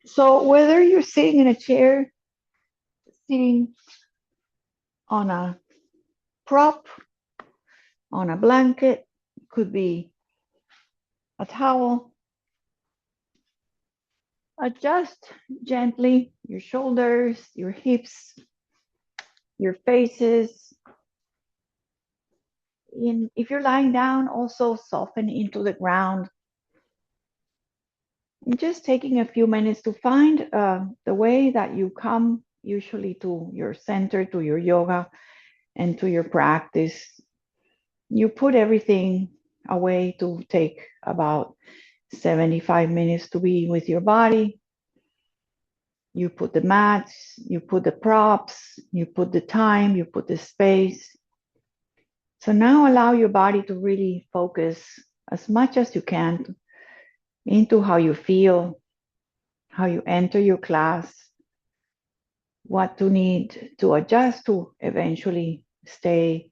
So whether you're sitting in a chair, sitting on a prop, on a blanket, could be a towel, adjust gently your shoulders, your hips, your faces. If you're lying down, also soften into the ground. And just taking a few minutes to find the way that you come usually to your center, to your yoga, and to your practice. You put everything away to take about 75 minutes to be with your body. You put the mats, you put the props, you put the time, you put the space. So now allow your body to really focus as much as you can into how you feel, how you enter your class, what to need to adjust to eventually stay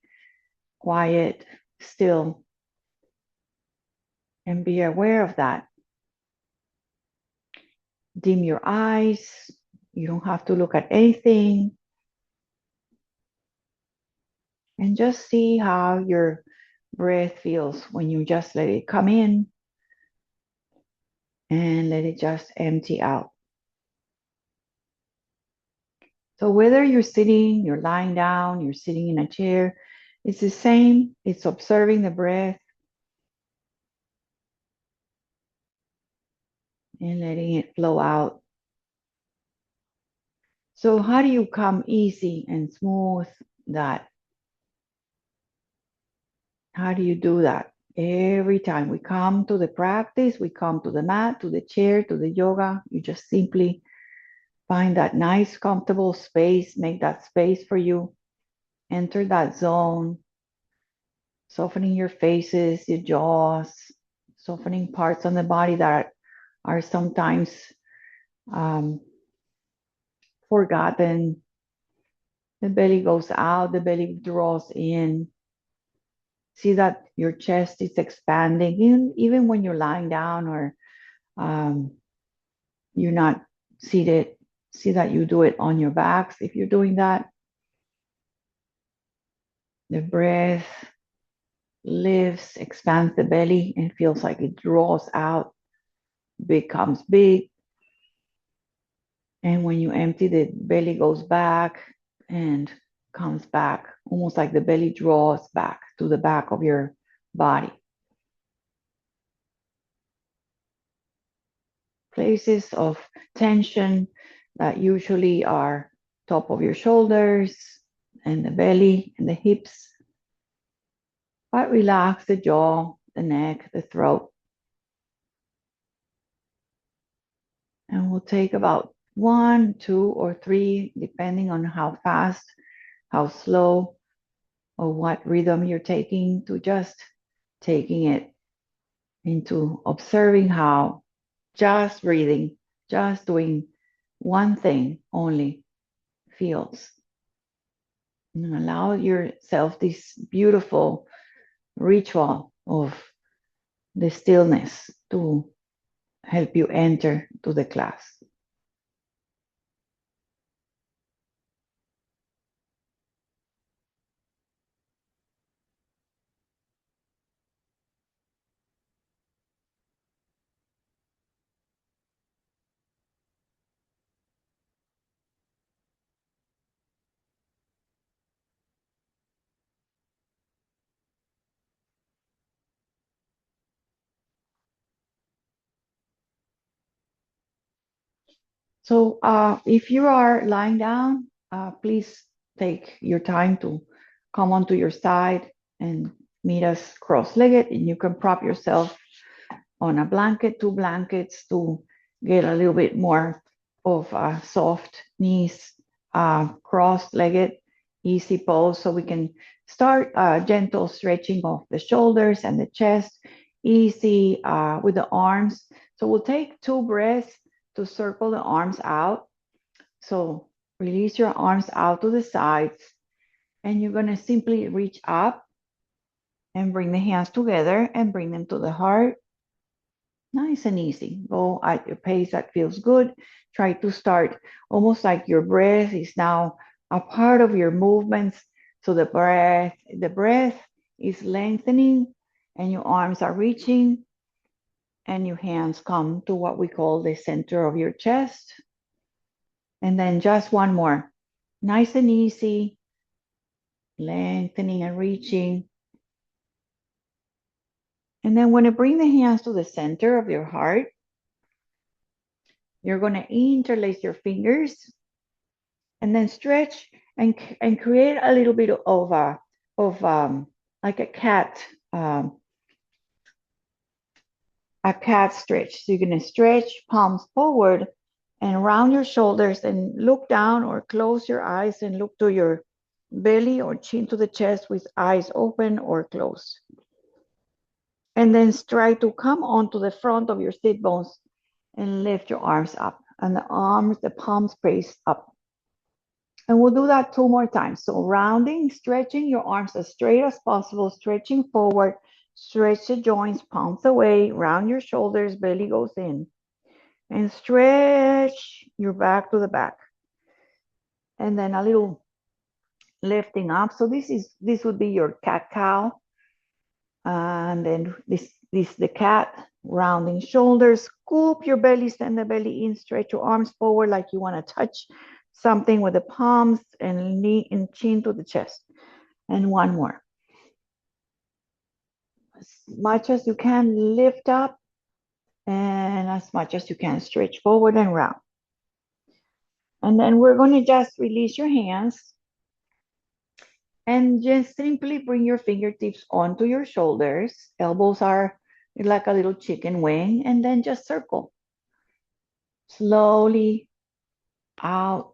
quiet, still, and be aware of that. Dim your eyes. You don't have to look at anything. And just see how your breath feels when you just let it come in and let it just empty out. So whether you're sitting, you're lying down, you're sitting in a chair, it's the same. It's observing the breath and letting it flow out. So how do you come easy and smooth that? How do you do that? Every time we come to the practice, we come to the mat, to the chair, to the yoga, you just simply find that nice, comfortable space, make that space for you, enter that zone, softening your faces, your jaws, softening parts on the body that are sometimes um, forgotten. The belly goes out, the belly draws in. See that your chest is expanding, even when you're lying down or um, you're not seated. See that you do it on your backs. If you're doing that, the breath lifts, expands the belly, and feels like it draws out, becomes big. And when you empty, the belly goes back and comes back, almost like the belly draws back to the back of your body. Places of tension that usually are top of your shoulders and the belly and the hips, but relax the jaw, the neck, the throat. And we'll take about 1, 2, or 3, depending on how fast, how slow, or what rhythm you're taking, to just taking it into observing how just breathing, just doing one thing only feels. And allow yourself this beautiful ritual of the stillness to help you enter to the class. So if you are lying down, please take your time to come onto your side and meet us cross-legged, and you can prop yourself on a blanket, 2 blankets, to get a little bit more of soft knees, cross-legged, easy pose. So we can start gentle stretching of the shoulders and the chest, easy with the arms. So we'll take 2 breaths to circle the arms out. So release your arms out to the sides, and you're going to simply reach up and bring the hands together and bring them to the heart. Nice and easy. Go at your pace that feels good. Try to start almost like your breath is now a part of your movements. So the breath is lengthening and your arms are reaching and your hands come to what we call the center of your chest. And then just one more. Nice and easy, lengthening and reaching. And then when you bring the hands to the center of your heart, you're going to interlace your fingers and then stretch and create a little bit of like um, a cat stretch. So you're going to stretch palms forward and round your shoulders and look down or close your eyes and look to your belly or chin to the chest with eyes open or closed. And then try to come onto the front of your sit bones and lift your arms up. And the palms face up. And we'll do that 2 more times. So rounding, stretching your arms as straight as possible, stretching forward, stretch the joints, palms away, round your shoulders, belly goes in. And stretch your back to the back. And then a little lifting up. So this would be your cat cow. And then this the cat, rounding shoulders, scoop your belly, send the belly in, stretch your arms forward like you want to touch something with the palms and knee and chin to the chest. And one more. As much as you can, lift up, and as much as you can, stretch forward and round. And then we're going to just release your hands and just simply bring your fingertips onto your shoulders. Elbows are like a little chicken wing, and then just circle. Slowly out,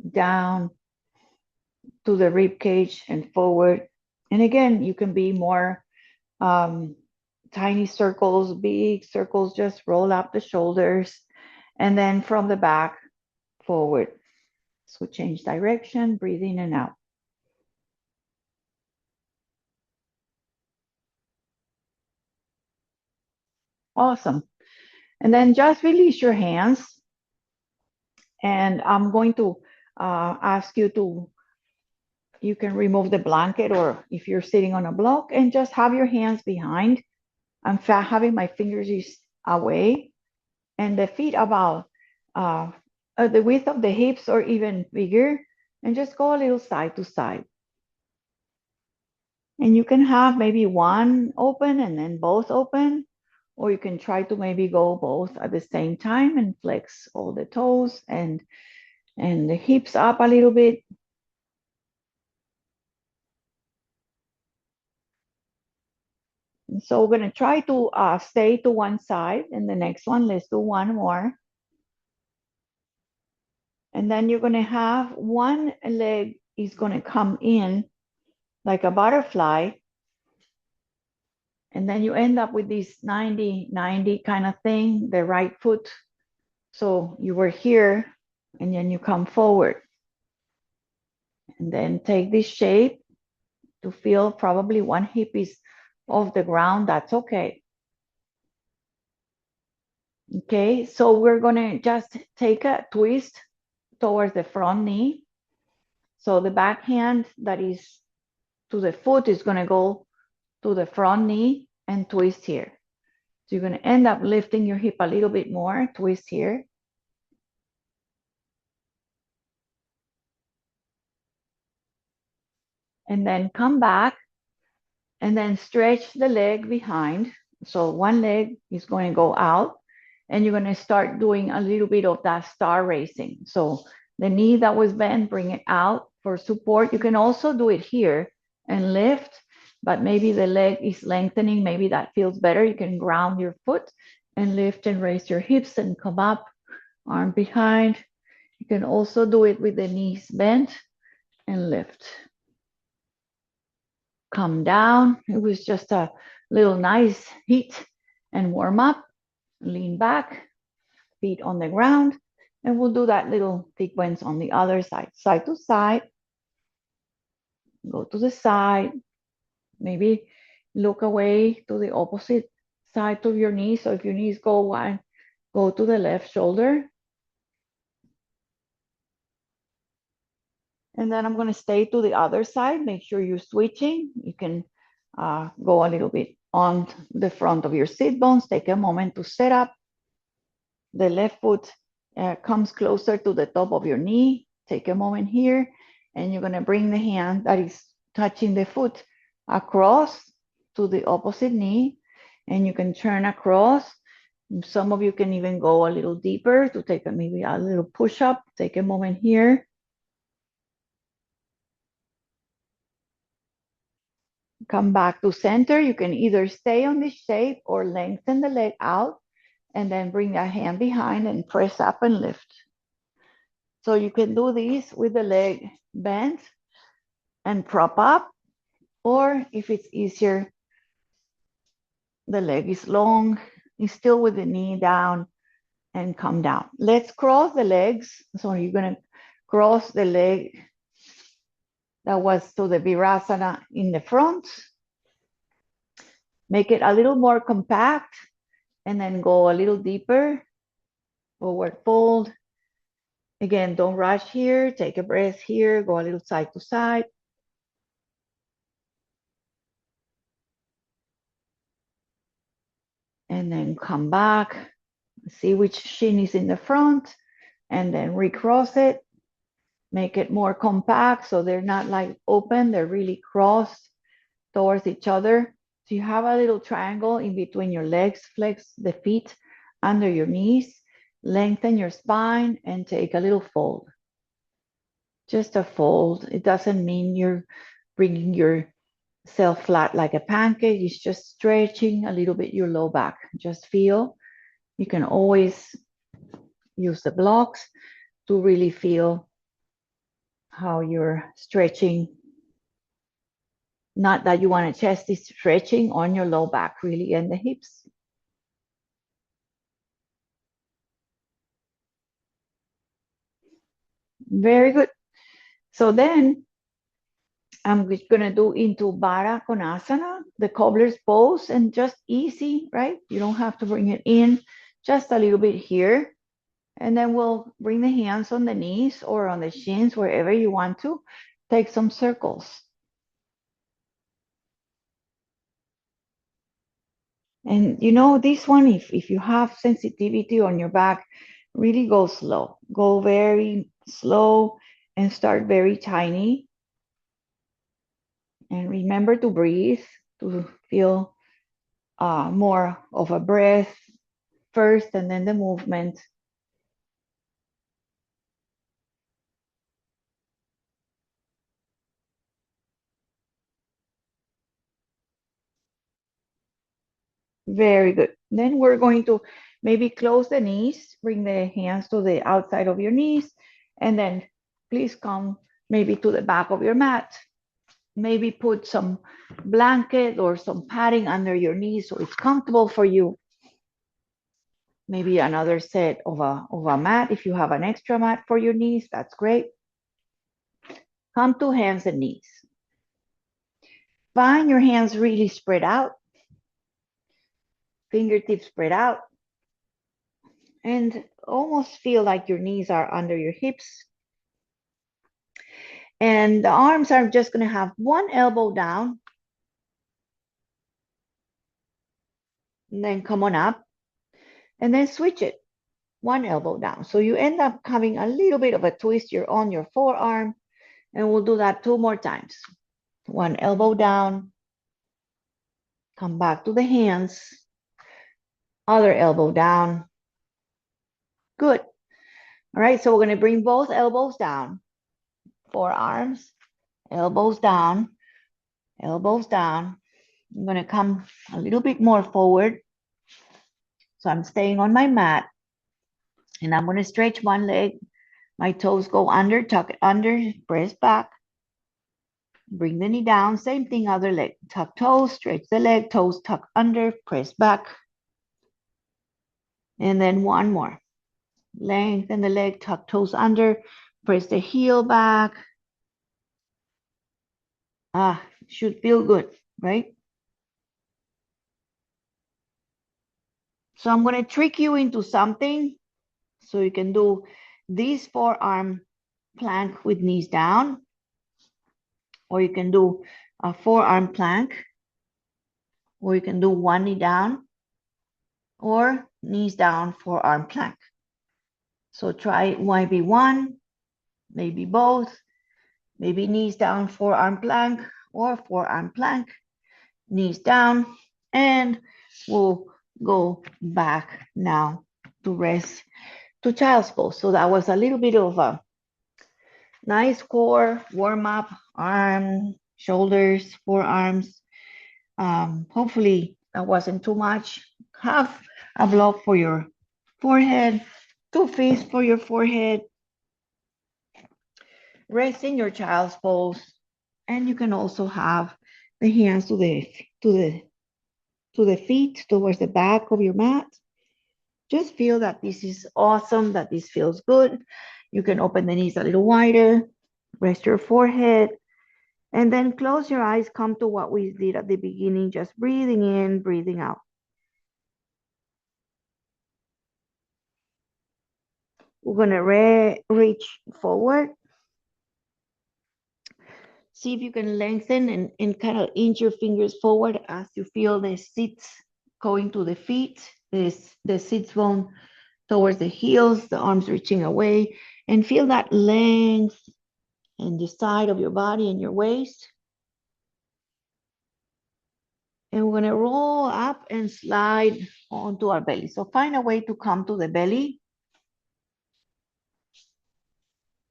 down to the rib cage and forward. And again, you can be more tiny circles, big circles, just roll up the shoulders. And then from the back, forward. So change direction, breathe in and out. Awesome. And then just release your hands. And I'm going to ask you to, you can remove the blanket or if you're sitting on a block and just have your hands behind. I'm having my fingers away and the feet about the width of the hips or even bigger, and just go a little side to side. And you can have maybe one open and then both open, or you can try to maybe go both at the same time and flex all the toes and the hips up a little bit. And so we're going to try to stay to one side, and the next one, let's do one more. And then you're going to have one leg is going to come in like a butterfly. And then you end up with this 90-90 kind of thing, the right foot. So you were here and then you come forward. And then take this shape to feel probably one hip is off the ground. That's okay. Okay, so we're going to just take a twist towards the front knee. So the back hand that is to the foot is going to go to the front knee and twist here. So you're going to end up lifting your hip a little bit more, twist here. And then come back and then stretch the leg behind. So one leg is going to go out and you're going to start doing a little bit of that star racing. So the knee that was bent, bring it out for support. You can also do it here and lift, but maybe the leg is lengthening. Maybe that feels better. You can ground your foot and lift and raise your hips and come up, arm behind. You can also do it with the knees bent and lift. Come down. It was just a little nice heat and warm up. Lean back, feet on the ground, and we'll do that little sequence on the other side. Side to side, go to the side, maybe look away to the opposite side of your knee. So if your knees go wide, go to the left shoulder. And then I'm going to stay to the other side. Make sure you're switching. You can go a little bit on the front of your sit bones. Take a moment to set up. The left foot comes closer to the top of your knee. Take a moment here. And you're going to bring the hand that is touching the foot across to the opposite knee. And you can turn across. Some of you can even go a little deeper to take maybe a little push up. Take a moment here. Come back to center. You can either stay on this shape or lengthen the leg out and then bring that hand behind and press up and lift. So you can do this with the leg bent and prop up, or if it's easier, the leg is long, it's still with the knee down and come down. Let's cross the legs. So you're going to cross the leg that was to the Virasana in the front. Make it a little more compact and then go a little deeper. Forward fold. Again, don't rush here. Take a breath here. Go a little side to side. And then come back. See which shin is in the front. And then recross it. Make it more compact so they're not like open. They're really crossed towards each other. So you have a little triangle in between your legs. Flex the feet under your knees. Lengthen your spine and take a little fold. Just a fold. It doesn't mean you're bringing yourself flat like a pancake. It's just stretching a little bit your low back. Just feel. You can always use the blocks to really feel how you're stretching. Not that you want a chest, is stretching on your low back really and the hips. Very good. So then I'm just going to do into Baddha Konasana, the cobbler's pose, and just easy, right? You don't have to bring it in, just a little bit here. And then we'll bring the hands on the knees or on the shins, wherever you want to. Take some circles. And you know, this one, if you have sensitivity on your back, really go slow. Go very slow and start very tiny. And remember to breathe, to feel more of a breath first and then the movement. Very good. Then we're going to maybe close the knees, bring the hands to the outside of your knees, and then please come maybe to the back of your mat. Maybe put some blanket or some padding under your knees so it's comfortable for you. Maybe another set of a mat. If you have an extra mat for your knees, that's great. Come to hands and knees. Find your hands really spread out. Fingertips spread out. And almost feel like your knees are under your hips. And the arms are just going to have one elbow down. And then come on up. And then switch it. One elbow down. So you end up having a little bit of a twist. You're on your forearm. And we'll do that 2 more times. One elbow down. Come back to the hands. Other elbow down. Good. All right, so we're going to bring both elbows down. Forearms, elbows down, elbows down. I'm going to come a little bit more forward. So I'm staying on my mat. And I'm going to stretch one leg. My toes go under, tuck it under, press back. Bring the knee down. Same thing, other leg. Tuck toes, stretch the leg, toes tuck under, press back. And then one more. Lengthen the leg, tuck toes under, press the heel back. Should feel good, right? So I'm going to trick you into something. So you can do this forearm plank with knees down, or you can do a forearm plank, or you can do one knee down, or knees down, forearm plank. So try YB1, maybe both, maybe knees down, forearm plank, or forearm plank, knees down, and we'll go back now to rest to child's pose. So that was a little bit of a nice core warm up, arm, shoulders, forearms. Hopefully that wasn't too much. Half a block for your forehead, 2 fists for your forehead. Rest in your child's pose, and you can also have the hands to the feet, towards the back of your mat. Just feel that this is awesome, that this feels good. You can open the knees a little wider, rest your forehead, and then close your eyes, come to what we did at the beginning, just breathing in, breathing out. We're gonna reach forward. See if you can lengthen and kind of inch your fingers forward as you feel the seats going to the feet, the sits bone towards the heels, the arms reaching away, and feel that length in the side of your body and your waist. And we're gonna roll up and slide onto our belly. So find a way to come to the belly.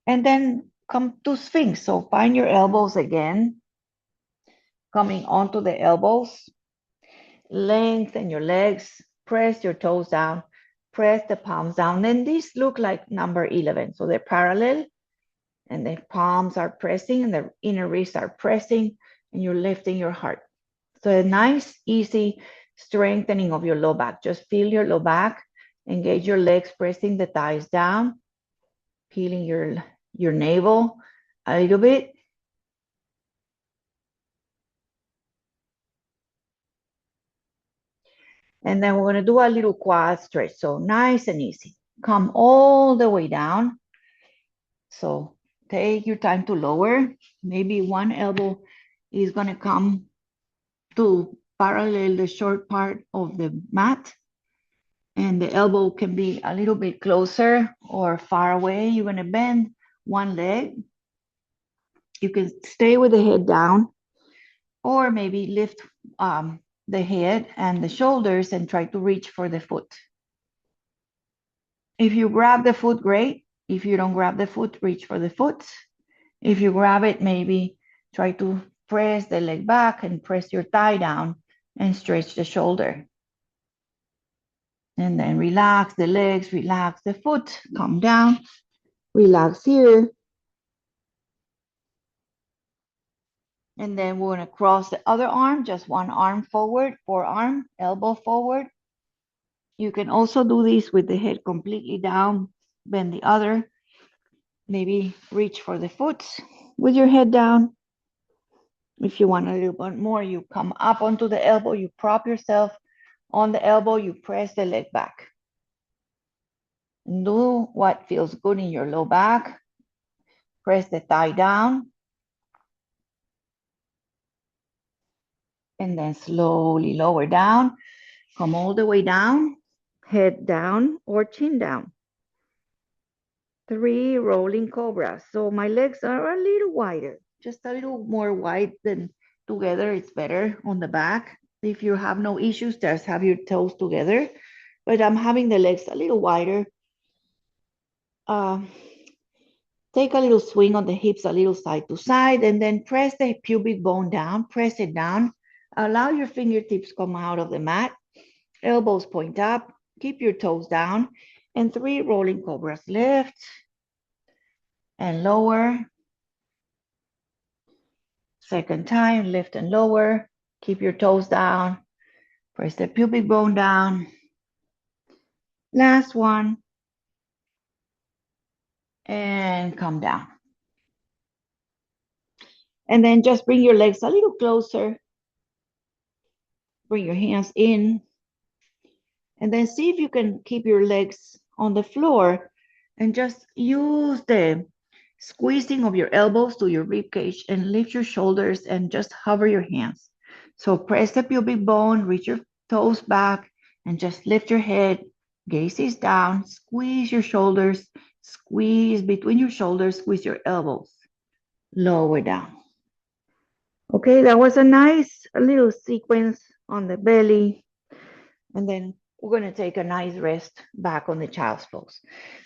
And then come to Sphinx. So find your elbows again, coming onto the elbows. Lengthen your legs, press your toes down, press the palms down. Then these look like number 11. So they're parallel, and the palms are pressing and the inner wrists are pressing, and you're lifting your heart. So a nice, easy strengthening of your low back. Just feel your low back, engage your legs, pressing the thighs down, feeling your navel a little bit. And then we're going to do a little quad stretch. So nice and easy. Come all the way down. So take your time to lower. Maybe one elbow is going to come to parallel the short part of the mat. And the elbow can be a little bit closer or far away. You're going to bend one leg. You can stay with the head down, or maybe lift the head and the shoulders and try to reach for the foot. If you grab the foot, great. If you don't grab the foot, reach for the foot. If you grab it, maybe try to press the leg back and press your thigh down and stretch the shoulder. And then relax the legs, relax the foot, come down, relax here. And then we're going to cross the other arm, just one arm forward, forearm, elbow forward. You can also do this with the head completely down, bend the other, maybe reach for the foot with your head down. If you want a little bit more, you come up onto the elbow, you prop yourself on the elbow, you press the leg back. And do what feels good in your low back. Press the thigh down. And then slowly lower down. Come all the way down, head down or chin down. 3 rolling cobras. So my legs are a little wider, just a little more wide than together. It's better on the back. If you have no issues, just have your toes together. But I'm having the legs a little wider. Take a little swing on the hips, a little side to side, and then press the pubic bone down, press it down. Allow your fingertips come out of the mat. Elbows point up, keep your toes down, and 3 rolling cobras. Lift and lower. Second time, lift and lower. Keep your toes down. Press the pubic bone down. Last one. And come down. And then just bring your legs a little closer. Bring your hands in. And then see if you can keep your legs on the floor and just use the squeezing of your elbows to your rib cage and lift your shoulders and just hover your hands. So press the pubic bone, reach your toes back, and just lift your head, gaze down, squeeze your shoulders, squeeze between your shoulders, squeeze your elbows, lower down. Okay, that was a nice little sequence on the belly. And then we're going to take a nice rest back on the child's pose.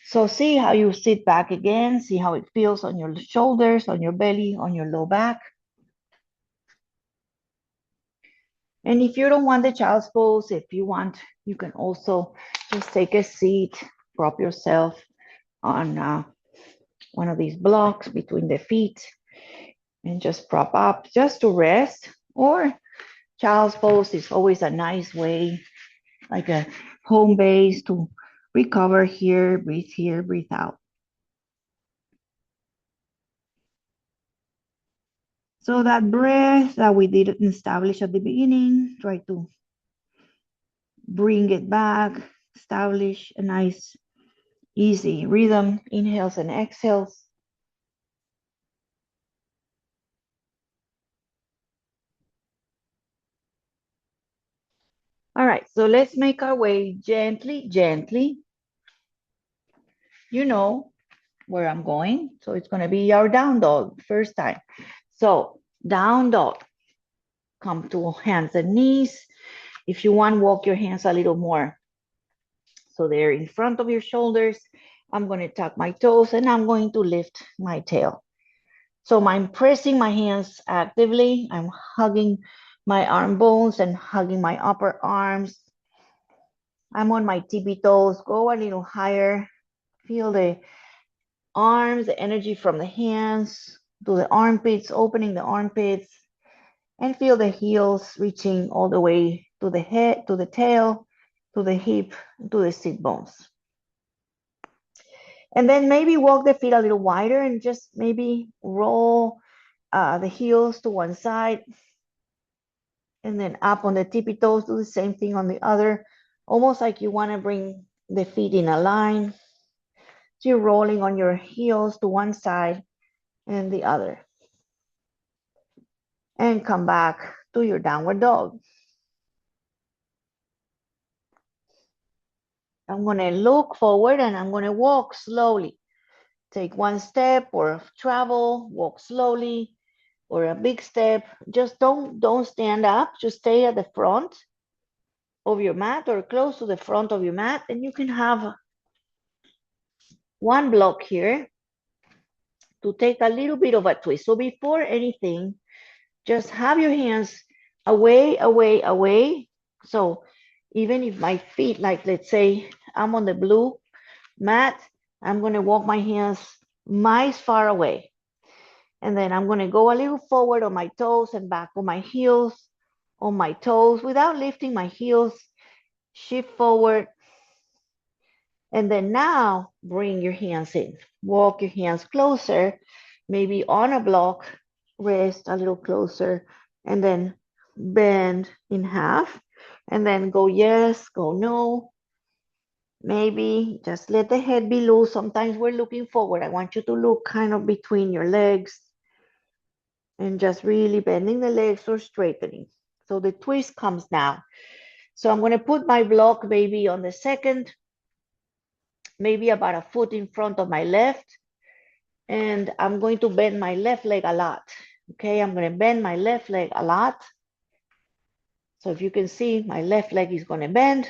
So see how you sit back again, see how it feels on your shoulders, on your belly, on your low back. And if you don't want the child's pose, if you want, you can also just take a seat, prop yourself on one of these blocks between the feet and just prop up just to rest. Or child's pose is always a nice way, like a home base to recover here, breathe out. So that breath that we didn't establish at the beginning, try to bring it back, establish a nice, easy rhythm, inhales and exhales. All right, so let's make our way gently. You know where I'm going. So it's going to be our down dog first time. So down dog, come to hands and knees. If you want, walk your hands a little more. So they're in front of your shoulders. I'm going to tuck my toes and I'm going to lift my tail. So I'm pressing my hands actively. I'm hugging my arm bones and hugging my upper arms. I'm on my tippy toes. Go a little higher. Feel the arms, the energy from the hands to the armpits, opening the armpits, and feel the heels reaching all the way to the head, to the tail, to the hip, to the sit bones. And then maybe walk the feet a little wider and just maybe roll the heels to one side and then up on the tippy toes. Do the same thing on the other, almost like you want to bring the feet in a line. So you're rolling on your heels to one side and the other. And come back to your downward dog. I'm going to look forward and I'm going to walk slowly. Take one step or travel, walk slowly, or a big step. Just don't stand up. Just stay at the front of your mat or close to the front of your mat, and you can have one block here to take a little bit of a twist. So before anything, just have your hands away. So even if my feet, like let's say I'm on the blue mat, I'm going to walk my hands miles far away. And then I'm going to go a little forward on my toes and back on my heels, on my toes without lifting my heels. Shift forward. And then now bring your hands in. Walk your hands closer, maybe on a block, rest a little closer, and then bend in half. And then go yes, go no. Maybe just let the head be loose. Sometimes we're looking forward. I want you to look kind of between your legs and just really bending the legs or straightening. So the twist comes now. So I'm going to put my block maybe on the second, maybe about a foot in front of my left. And I'm going to bend my left leg a lot. Okay, I'm going to bend my left leg a lot. So if you can see, my left leg is going to bend.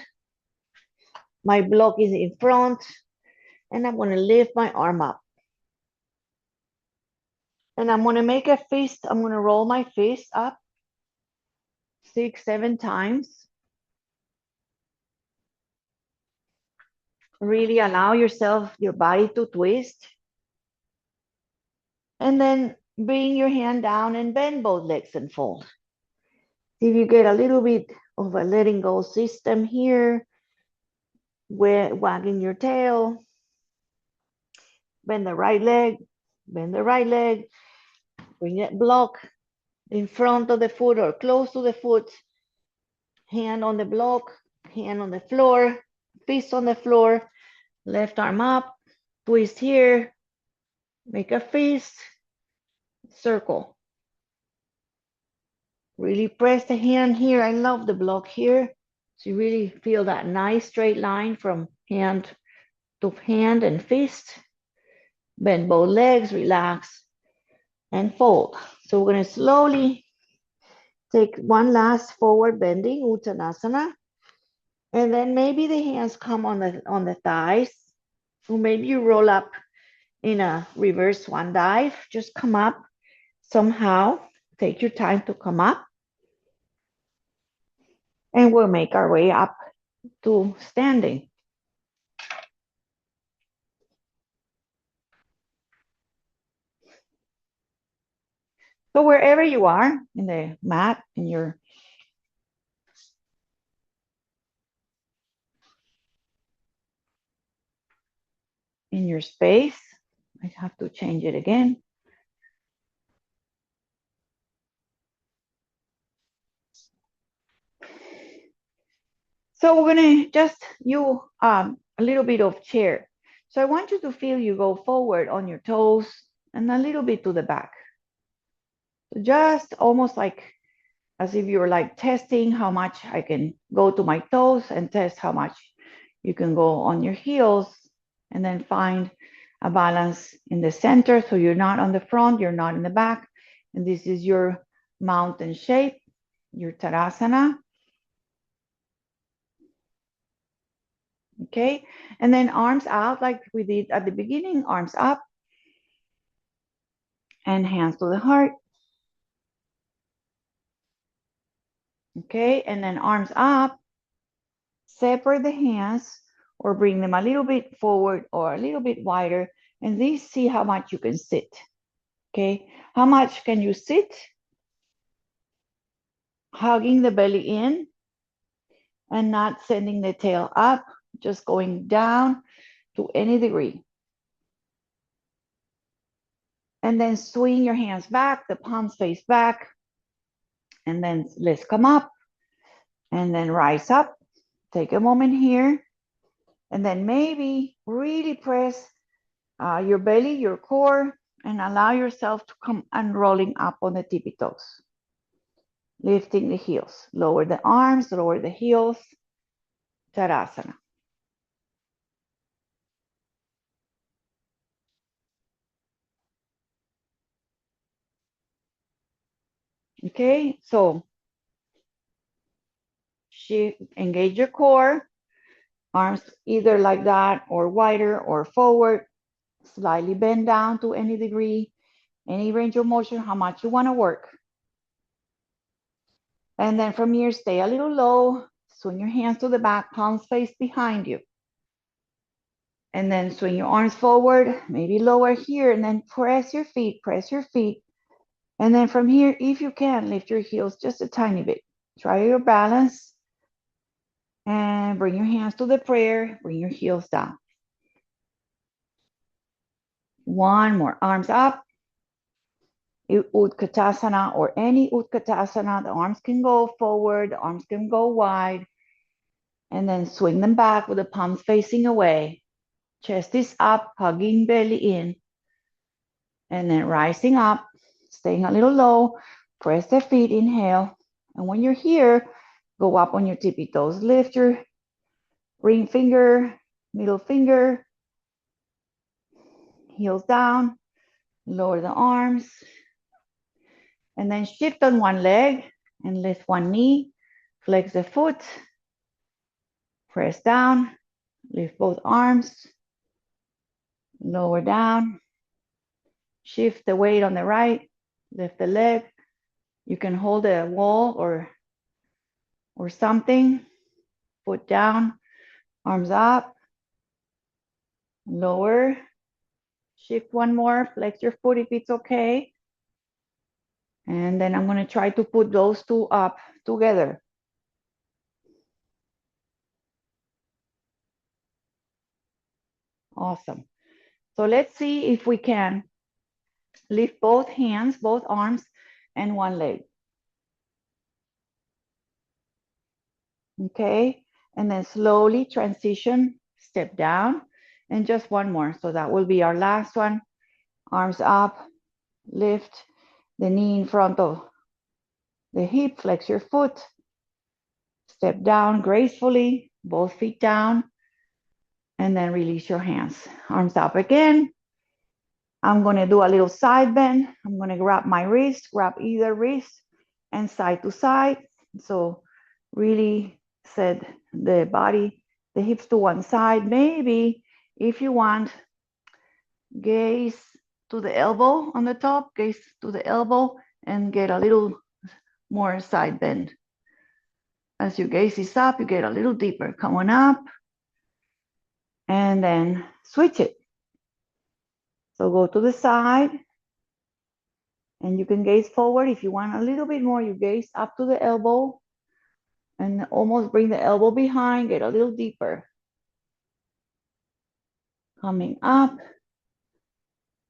My block is in front. And I'm going to lift my arm up. And I'm going to make a fist. I'm going to roll my fist up 6, 7 times. Really allow yourself, your body to twist. And then bring your hand down and bend both legs and fold. See if you get a little bit of a letting go system here, wagging your tail. Bend the right leg, bend the right leg. Bring that block in front of the foot or close to the foot. Hand on the block, hand on the floor, fist on the floor, left arm up, twist here, make a fist, circle. Really press the hand here. I love the block here. So you really feel that nice straight line from hand to hand and fist. Bend both legs, relax, and fold. So we're going to slowly take one last forward bending, Uttanasana. And then maybe the hands come on the thighs. So maybe you roll up in a reverse swan dive. Just come up somehow. Take your time to come up. And we'll make our way up to standing. So wherever you are in the mat, in your space, I have to change it again. So we're gonna just you a little bit of chair. So I want you to feel you go forward on your toes and a little bit to the back. So just almost like as if you're like testing how much I can go to my toes and test how much you can go on your heels, and then find a balance in the center. So you're not on the front, you're not in the back. And this is your mountain shape, your Tadasana. Okay, and then arms out like we did at the beginning, arms up and hands to the heart. Okay, and then arms up, separate the hands or bring them a little bit forward or a little bit wider, and then see how much you can sit. Okay, how much can you sit? Hugging the belly in and not sending the tail up, just going down to any degree. And then swing your hands back, the palms face back, and then let's come up and then rise up. Take a moment here, and then maybe really press your belly, your core, and allow yourself to come unrolling up on the tippy toes. Lifting the heels. Lower the arms, lower the heels. Tadasana. Okay, so engage your core. Arms either like that or wider or forward. Slightly bend down to any degree, any range of motion, how much you want to work. And then from here, stay a little low. Swing your hands to the back, palms face behind you. And then swing your arms forward, maybe lower here, and then press your feet, press your feet. And then from here, if you can, lift your heels just a tiny bit. Try your balance. And bring your hands to the prayer, bring your heels down. One more, arms up. Utkatasana or any Utkatasana, the arms can go forward, the arms can go wide. And then swing them back with the palms facing away. Chest is up, hugging belly in. And then rising up, staying a little low, press the feet, inhale. And when you're here, go up on your tippy toes. Lift your ring finger, middle finger, heels down, lower the arms. And then shift on one leg and lift one knee, flex the foot, press down, lift both arms, lower down, shift the weight on the right, lift the leg. You can hold a wall or something, foot down, arms up, lower, shift one more, flex your foot if it's okay. And then I'm going to try to put those two up together. Awesome. So let's see if we can lift both hands, both arms, and one leg. Okay. and then slowly transition, step down, and just one more. So that will be our last one. Arms up, lift the knee in front of the hip, flex your foot, step down gracefully, both feet down, and then release your hands. Arms up again. I'm gonna do a little side bend. I'm gonna grab my wrist, grab either wrist, and side to side. So really set the body, the hips to one side. Maybe if you want, gaze to the elbow on the top, gaze to the elbow, and get a little more side bend. As you gaze this up, you get a little deeper. Come on up, and then switch it. So go to the side, and you can gaze forward. If you want a little bit more, you gaze up to the elbow, and almost bring the elbow behind, get a little deeper. Coming up.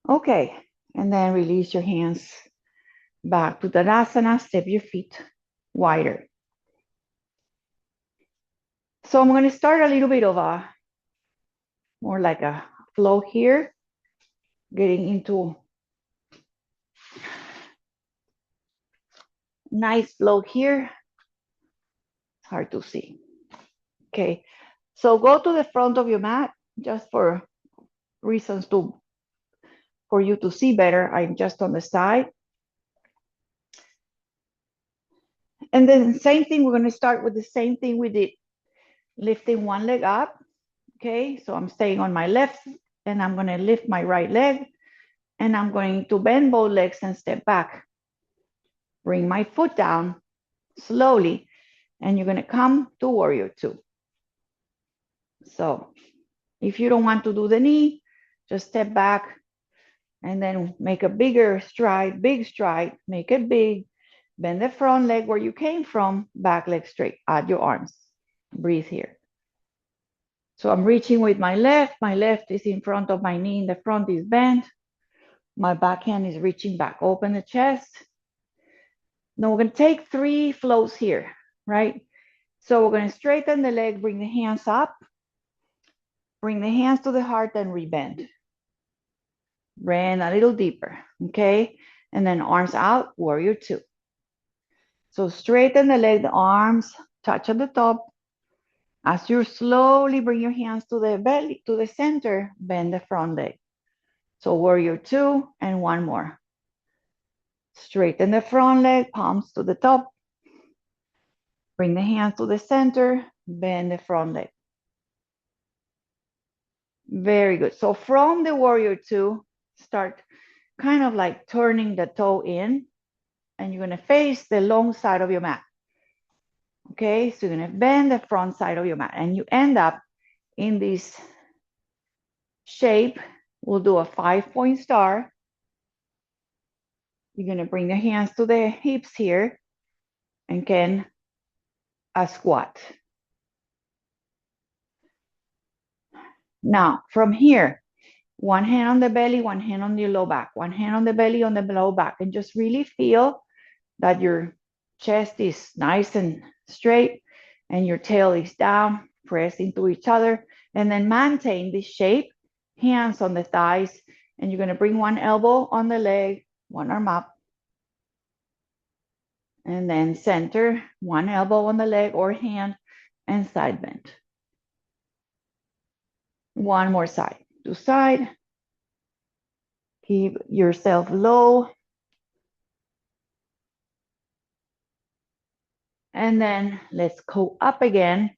Okay, and then release your hands back to Tadasana, step your feet wider. So I'm gonna start a little bit of a, more like a flow here, getting into nice flow here. It's hard to see. Okay, so go to the front of your mat, just for reasons for you to see better. I'm just on the side. And then same thing, we're gonna start with the same thing we did, lifting one leg up. Okay, so I'm staying on my left, and I'm gonna lift my right leg, and I'm going to bend both legs and step back. Bring my foot down slowly, and you're gonna come to warrior two. So if you don't want to do the knee, just step back and then make a bigger stride, big stride, make it big, bend the front leg where you came from, back leg straight, add your arms, breathe here. So I'm reaching with my left is in front of my knee, in the front is bent, my back hand is reaching back, open the chest. Now we're gonna take 3 flows here, right? So we're gonna straighten the leg, bring the hands up, bring the hands to the heart and rebend. Bend a little deeper, okay? And then arms out, warrior two. So straighten the leg, the arms touch at the top. As you slowly bring your hands to the belly, to the center, bend the front leg. So warrior two and one more. Straighten the front leg, palms to the top. Bring the hands to the center, bend the front leg. Very good. So from the warrior two, start kind of like turning the toe in, and you're gonna face the long side of your mat. Okay, so you're gonna bend the front side of your mat, and you end up in this shape. We'll do a 5-point star. You're gonna bring the hands to the hips here, and can a squat. Now, from here, one hand on the belly, one hand on your low back, one hand on the belly, on the low back, and just really feel that your chest is nice and straight and your tail is down, press into each other, and then maintain this shape, hands on the thighs, and you're gonna bring one elbow on the leg, one arm up, and then center, one elbow on the leg or hand, and side bend. One more side to side. Keep yourself low. And then let's go up again.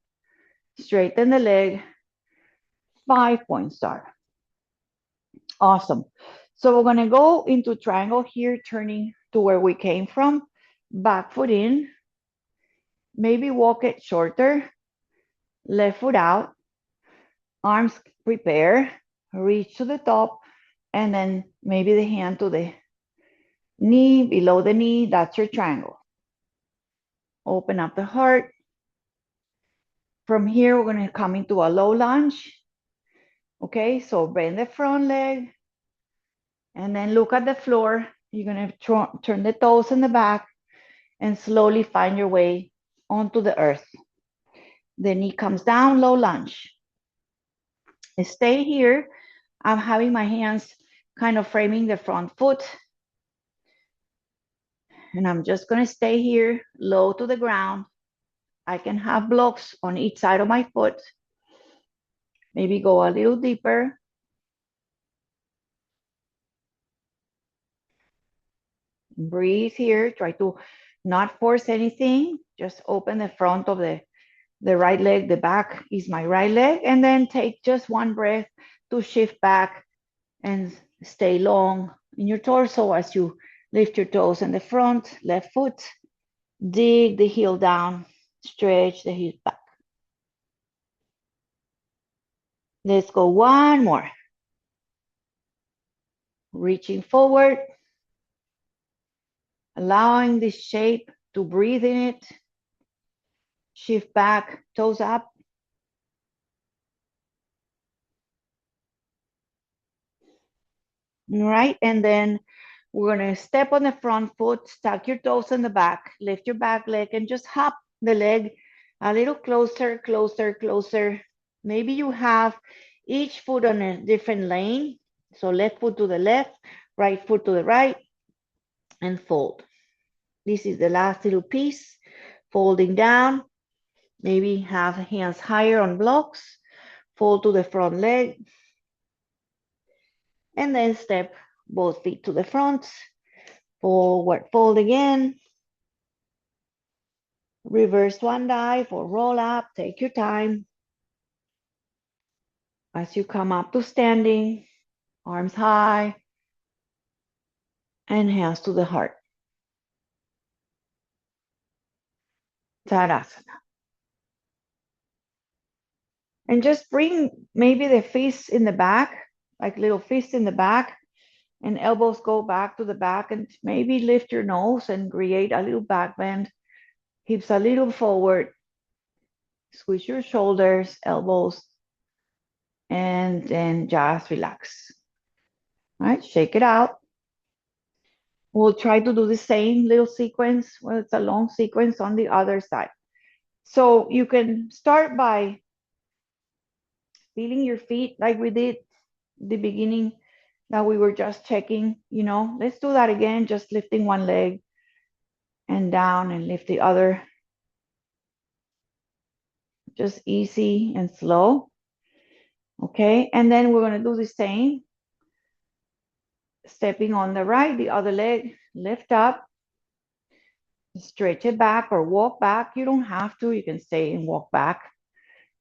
Straighten the leg. 5-point star. Awesome. So we're gonna go into triangle here, turning to where we came from. Back foot in. Maybe walk it shorter. Left foot out. Arms prepare. Reach to the top. And then maybe the hand to the knee, below the knee. That's your triangle. Open up the heart. From here, we're gonna come into a low lunge. Okay, so bend the front leg. And then look at the floor. You're gonna turn the toes in the back and slowly find your way onto the earth. The knee comes down, low lunge. Stay here. I'm having my hands kind of framing the front foot. And I'm just going to stay here, low to the ground. I can have blocks on each side of my foot. Maybe go a little deeper. Breathe here. Try to not force anything. Just open the front of the right leg. The back is my right leg. And then take just one breath to shift back and stay long in your torso as you lift your toes in the front, left foot. Dig the heel down. Stretch the heel back. Let's go one more. Reaching forward. Allowing this shape to breathe in it. Shift back, toes up. All right, and then we're gonna step on the front foot, stack your toes in the back, lift your back leg, and just hop the leg a little closer, closer, closer. Maybe you have each foot on a different lane. So left foot to the left, right foot to the right, and fold. This is the last little piece, folding down. Maybe have hands higher on blocks, fold to the front leg, and then step both feet to the front, forward fold again, reverse one dive or roll up, take your time. As you come up to standing, arms high, and hands to the heart. Tadasana. And just bring maybe the fists in the back, like little fists in the back, and elbows go back to the back, and maybe lift your nose and create a little back bend. Hips a little forward. Squeeze your shoulders, elbows, and then just relax. All right, shake it out. We'll try to do the same little sequence. Well, it's a long sequence on the other side. So you can start by feeling your feet like we did the beginning that we were just checking. Let's do that again, just lifting one leg and down and lift the other. Just easy and slow. Okay, and then we're going to do the same. Stepping on the right, the other leg, lift up, stretch it back or walk back. You don't have to, you can stay and walk back.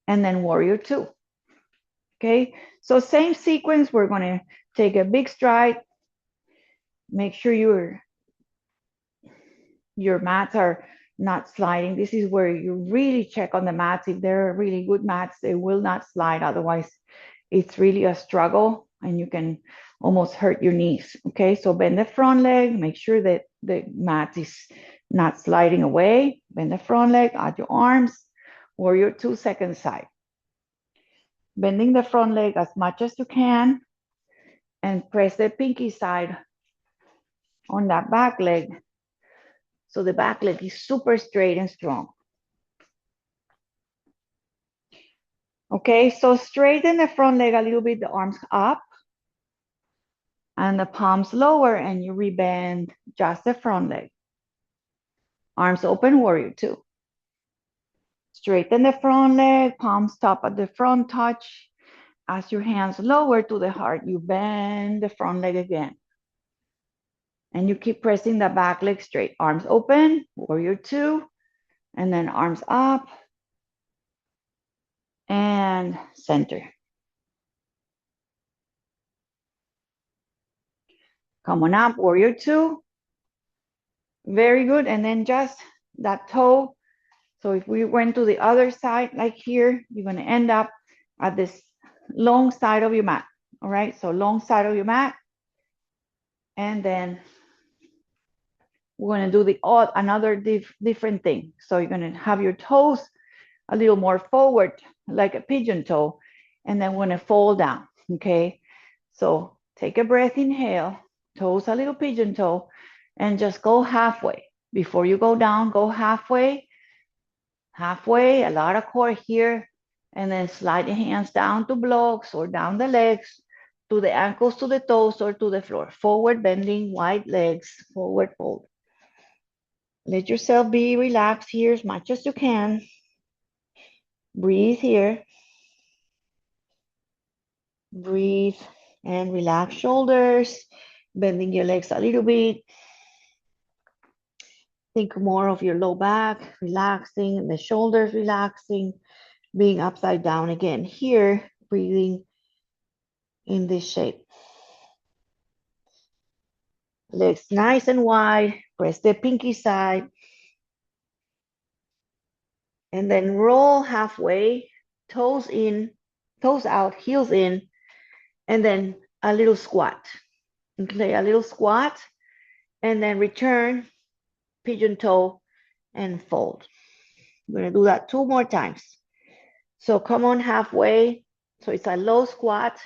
And then warrior two. Okay, so same sequence, we're going to take a big stride. Make sure your mats are not sliding. This is where you really check on the mats. If they're really good mats, they will not slide. Otherwise, it's really a struggle and you can almost hurt your knees. Okay, so bend the front leg. Make sure that the mat is not sliding away. Bend the front leg, add your arms, warrior two, second side. Bending the front leg as much as you can and press the pinky side on that back leg. So the back leg is super straight and strong. Okay, so straighten the front leg a little bit, the arms up and the palms lower, and you rebend just the front leg. Arms open, warrior two. Straighten the front leg, palms top at the front touch. As your hands lower to the heart, you bend the front leg again. And you keep pressing the back leg straight. Arms open, warrior two, and then arms up and center. Come on up, warrior two. Very good. And then just that toe. So if we went to the other side, like here, you're going to end up at this long side of your mat. All right, so long side of your mat. And then we're going to do another different thing. So you're going to have your toes a little more forward, like a pigeon toe. And then we're going to fold down. Okay, so take a breath, inhale, toes a little pigeon toe, and just go halfway. Before you go down, go halfway. halfway, a lot of core here, and then slide the hands down to blocks or down the legs, to the ankles, to the toes, or to the floor. Forward bending, wide legs, forward fold. Let yourself be relaxed here as much as you can. Breathe here. Breathe and relax shoulders, bending your legs a little bit. Think more of your low back, relaxing, the shoulders relaxing, being upside down again here, breathing in this shape. Legs nice and wide, press the pinky side, and then roll halfway, toes in, toes out, heels in, and then a little squat. Okay, a little squat, and then return, pigeon toe, and fold. We're gonna do that 2 more times. So come on halfway. So it's a low squat.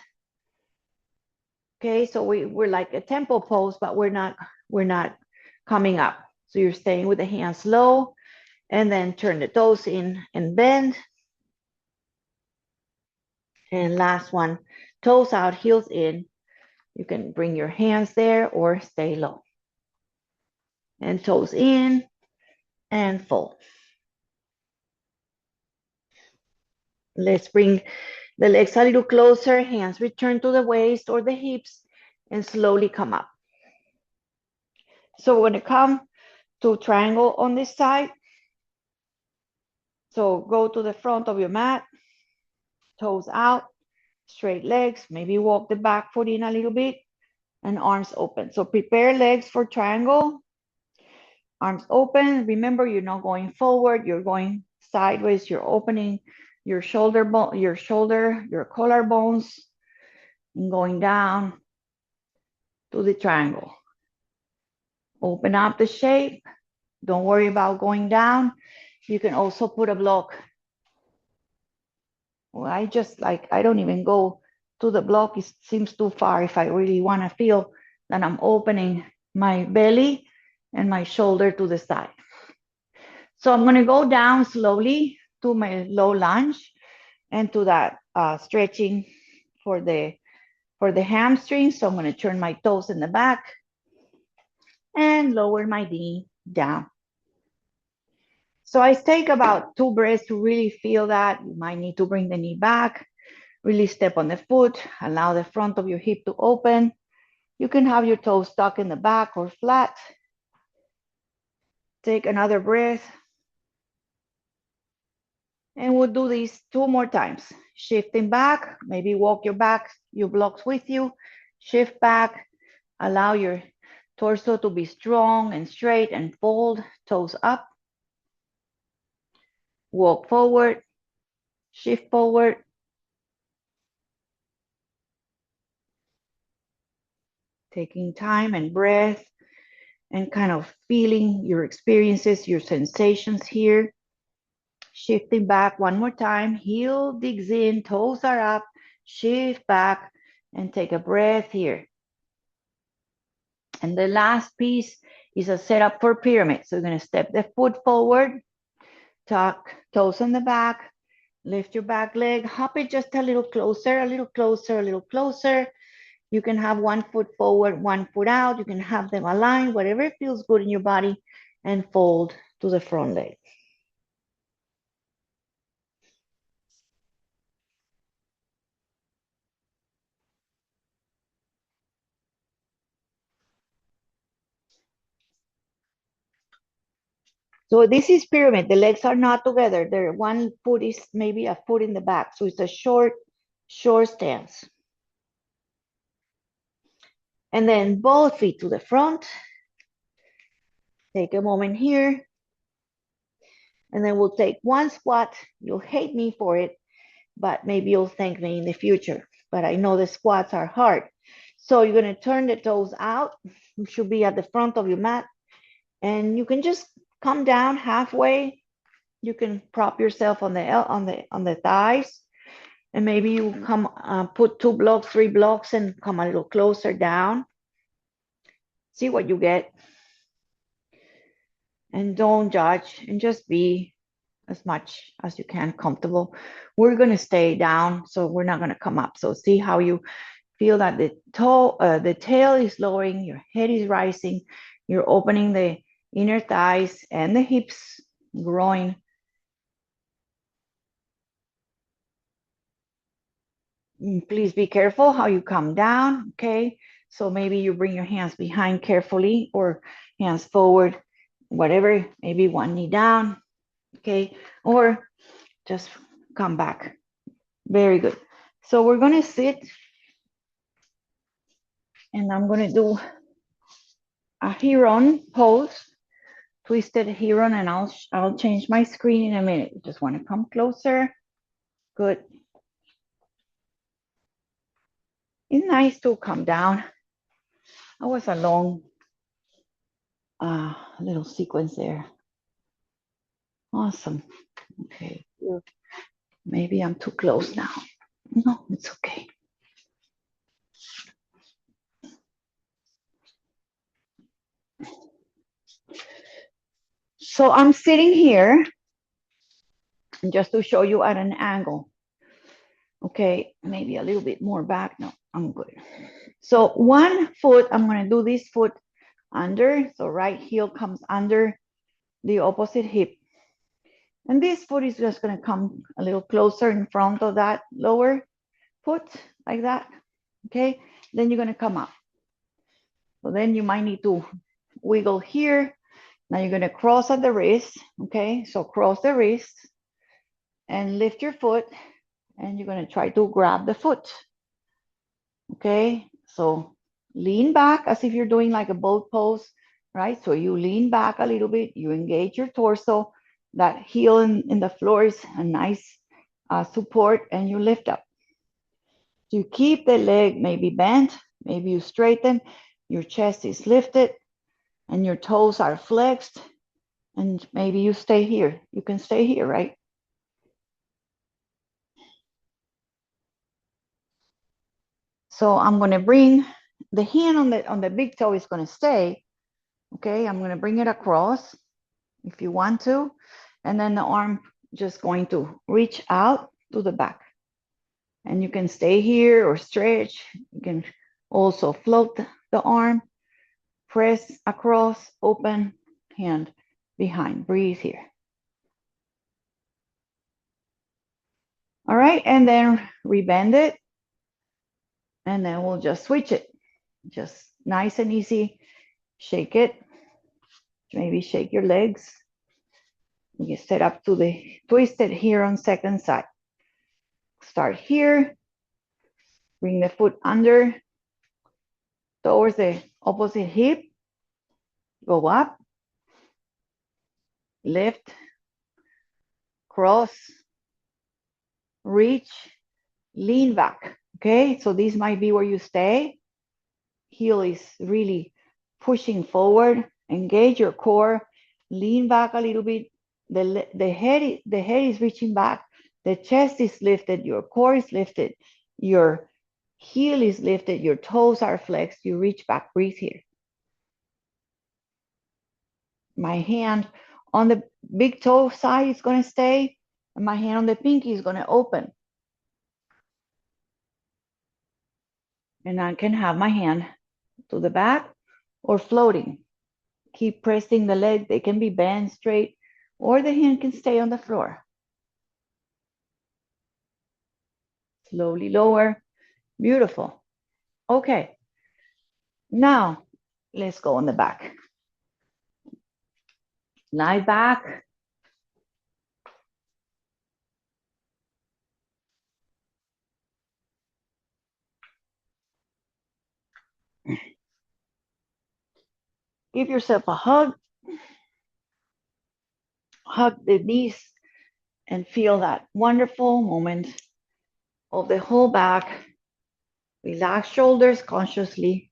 Okay, so we're like a tempo pose, but we're not coming up. So you're staying with the hands low, and then turn the toes in and bend. And last one, toes out, heels in. You can bring your hands there or stay low. And toes in and fold. Let's bring the legs a little closer, hands return to the waist or the hips, and slowly come up. So we're gonna come to triangle on this side. So go to the front of your mat, toes out, straight legs, maybe walk the back foot in a little bit, and arms open. So prepare legs for triangle, arms open. Remember, you're not going forward, you're going sideways, you're opening your shoulder bone, your collarbones, and going down to the triangle. Open up the shape. Don't worry about going down. You can also put a block. Well, I don't even go to the block. It seems too far if I really want to feel that I'm opening my belly and my shoulder to the side. So I'm going to go down slowly to my low lunge and to that stretching for the hamstrings. So I'm going to turn my toes in the back and lower my knee down. So I take about 2 breaths to really feel that. You might need to bring the knee back, really step on the foot, allow the front of your hip to open. You can have your toes stuck in the back or flat. Take another breath. And we'll do these 2 more times. Shifting back, maybe walk your blocks with you. Shift back, allow your torso to be strong and straight and fold, toes up. Walk forward, shift forward. Taking time and breath and kind of feeling your experiences, your sensations here. Shifting back 1 more time, heel digs in, toes are up, shift back and take a breath here. And the last piece is a setup for pyramid. So you're gonna step the foot forward, tuck toes in the back, lift your back leg, hop it just a little closer, a little closer, a little closer. You can have 1 foot forward, 1 foot out. You can have them aligned, whatever feels good in your body, and fold to the front leg. So this is pyramid. The legs are not together. They're 1 foot is maybe a foot in the back. So it's a short stance. And then both feet to the front. Take a moment here. And then we'll take 1 squat. You'll hate me for it, but maybe you'll thank me in the future. But I know the squats are hard. So you're gonna turn the toes out. You should be at the front of your mat. And you can just come down halfway. You can prop yourself on the thighs. And maybe you come put 2 blocks, 3 blocks, and come a little closer down. See what you get. And don't judge, and just be as much as you can comfortable. We're going to stay down, so we're not going to come up. So see how you feel that the tail is lowering, your head is rising, you're opening the inner thighs and the hips, growing. Please be careful how you come down, okay? So maybe you bring your hands behind carefully or hands forward, whatever, maybe one knee down, okay? Or just come back. Very good. So we're gonna sit and I'm gonna do a Heron pose, twisted Heron, and I'll change my screen in a minute. Just wanna come closer. Good. It's nice to come down. That was a long little sequence there. Awesome. Okay. Maybe I'm too close now. No, it's okay. So I'm sitting here just to show you at an angle. Okay, maybe a little bit more back. No, I'm good. So one foot, I'm gonna do this foot under. So right heel comes under the opposite hip. And this foot is just gonna come a little closer in front of that lower foot, like that. Okay, then you're gonna come up. So then you might need to wiggle here. Now you're gonna cross at the wrist. Okay, so cross the wrist and lift your foot, and you're gonna try to grab the foot. Okay, so lean back as if you're doing like a boat pose, right? So you lean back a little bit, you engage your torso, that heel in the floor is a nice support, and you lift up. So you keep the leg maybe bent, maybe you straighten, your chest is lifted, and your toes are flexed, and maybe you stay here. You can stay here, right? So I'm going to bring the hand on the big toe is going to stay. Okay, I'm going to bring it across if you want to, and then the arm just going to reach out to the back. And you can stay here or stretch. You can also float the arm, press across, open, hand behind. Breathe here. All right, and then rebend it, and then we'll just switch it. Just nice and easy. Shake it. Maybe shake your legs. You set up to the twisted here on second side. Start here. Bring the foot under towards the opposite hip. Go up. Lift. Cross. Reach. Lean back. Okay, so this might be where you stay. Heel is really pushing forward. Engage your core. Lean back a little bit. The head is reaching back. The chest is lifted. Your core is lifted. Your heel is lifted. Your toes are flexed. You reach back. Breathe here. My hand on the big toe side is going to stay, and my hand on the pinky is going to open. And I can have my hand to the back or floating. Keep pressing the leg. They can be bent straight, or the hand can stay on the floor. Slowly lower. Beautiful. Okay. Now, let's go on the back. Lie back. Give yourself a hug. Hug the knees and feel that wonderful moment of the whole back. Relax shoulders consciously.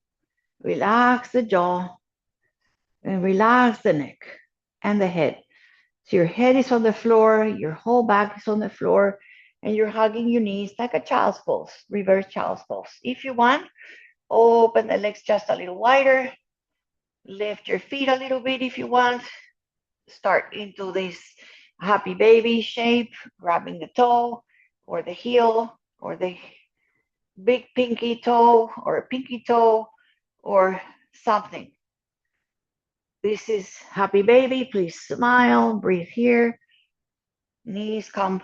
Relax the jaw. And relax the neck and the head. So your head is on the floor, your whole back is on the floor, and you're hugging your knees like a child's pose, reverse child's pose. If you want, open the legs just a little wider. Lift your feet a little bit if you want. Start into this happy baby shape, grabbing the toe or the heel or the big pinky toe or a pinky toe or something. This is happy baby. Please smile, breathe here. Knees come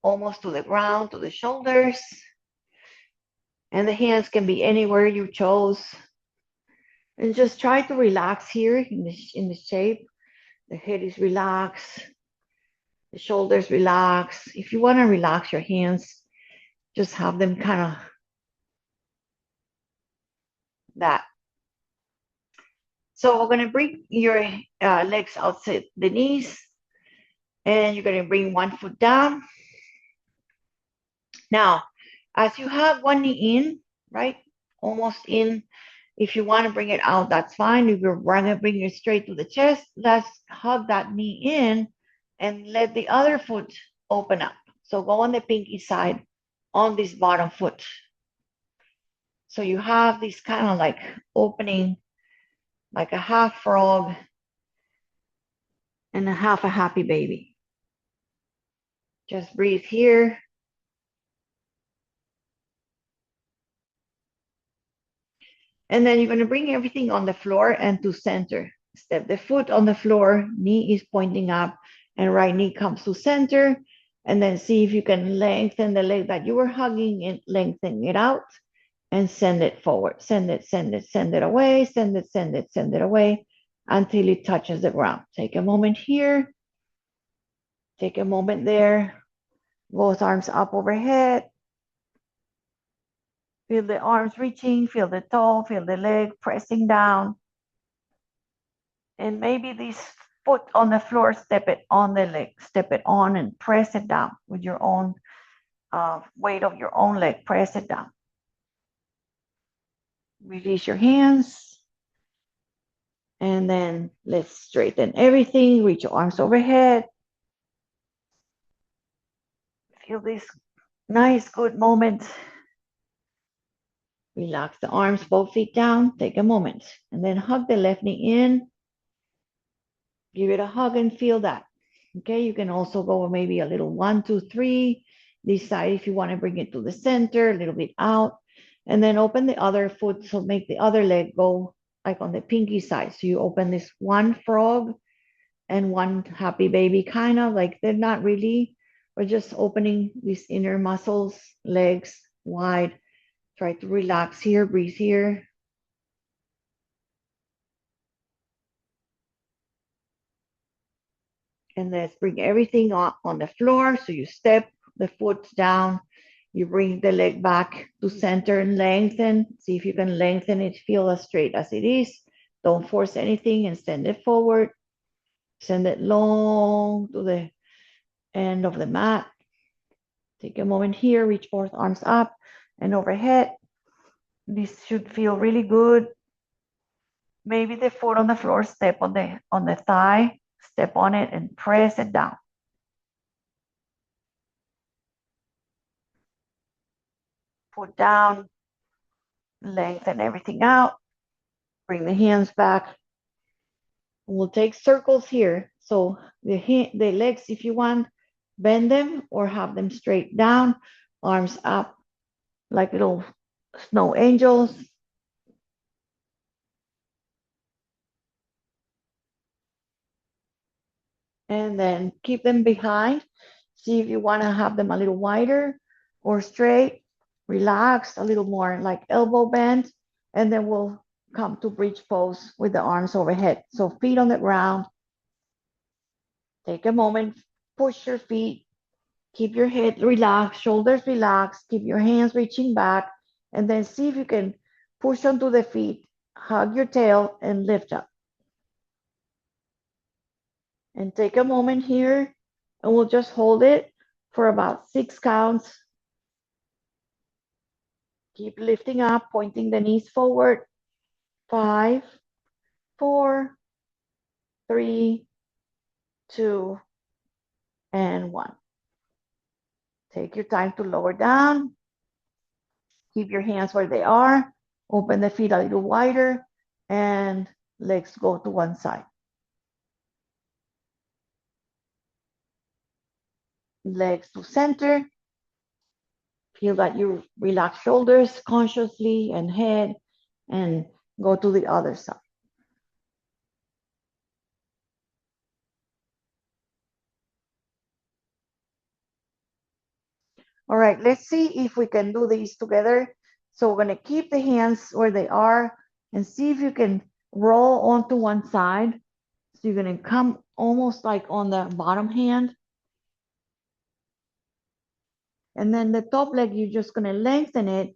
almost to the ground, to the shoulders. And the hands can be anywhere you chose. And just try to relax here in the shape. The head is relaxed. The shoulders relax. If you want to relax your hands, just have them kind of that. So we're going to bring your legs outside the knees, and you're going to bring one foot down. Now, as you have one knee in, right, almost in, if you want to bring it out, that's fine. If you're going to bring it straight to the chest, let's hug that knee in and let the other foot open up. So go on the pinky side on this bottom foot. So you have this kind of like opening, like a half frog and a half a happy baby. Just breathe here. And then you're going to bring everything on the floor and to center. Step the foot on the floor, knee is pointing up, and right knee comes to center. And then see if you can lengthen the leg that you were hugging and lengthen it out and send it forward. Send it, send it, send it away, send it, send it, send it away until it touches the ground. Take a moment here. Take a moment there. Both arms up overhead. Feel the arms reaching, feel the toe, feel the leg pressing down. And maybe this foot on the floor, step it on the leg, step it on and press it down with your own weight of your own leg, press it down. Release your hands. And then let's straighten everything, reach your arms overhead. Feel this nice, good moment. Relax the arms, both feet down, take a moment. And then hug the left knee in. Give it a hug and feel that. Okay, you can also go maybe a little 1, 2, 3. Decide if you want to bring it to the center, a little bit out. And then open the other foot, so make the other leg go like on the pinky side. So you open this one frog and one happy baby, kind of like they're not really, we're just opening these inner muscles, legs wide. Try to relax here, breathe here. And let's bring everything on the floor. So you step the foot down, you bring the leg back to center and lengthen. See if you can lengthen it, feel as straight as it is. Don't force anything and send it forward. Send it long to the end of the mat. Take a moment here, reach both arms up and overhead. This should feel really good. Maybe the foot on the floor, step on the thigh, step on it and press it down. Foot down, lengthen everything out. Bring the hands back. We'll take circles here. So the legs, if you want, bend them or have them straight down, arms up like little snow angels. And then keep them behind. See if you want to have them a little wider or straight, relaxed, a little more like elbow bend. And then we'll come to bridge pose with the arms overhead. So feet on the ground. Take a moment, push your feet, keep your head relaxed, shoulders relaxed, keep your hands reaching back, and then see if you can push onto the feet, hug your tail, and lift up. And take a moment here, and we'll just hold it for about 6 counts. Keep lifting up, pointing the knees forward. 5, 4, 3, 2, and 1. Take your time to lower down. Keep your hands where they are. Open the feet a little wider, and legs go to one side. legs to center. Feel that you relax shoulders consciously and head, and go to the other side. All right, let's see if we can do these together. So we're going to keep the hands where they are and see if you can roll onto one side. So you're going to come almost like on the bottom hand. And then the top leg, you're just going to lengthen it,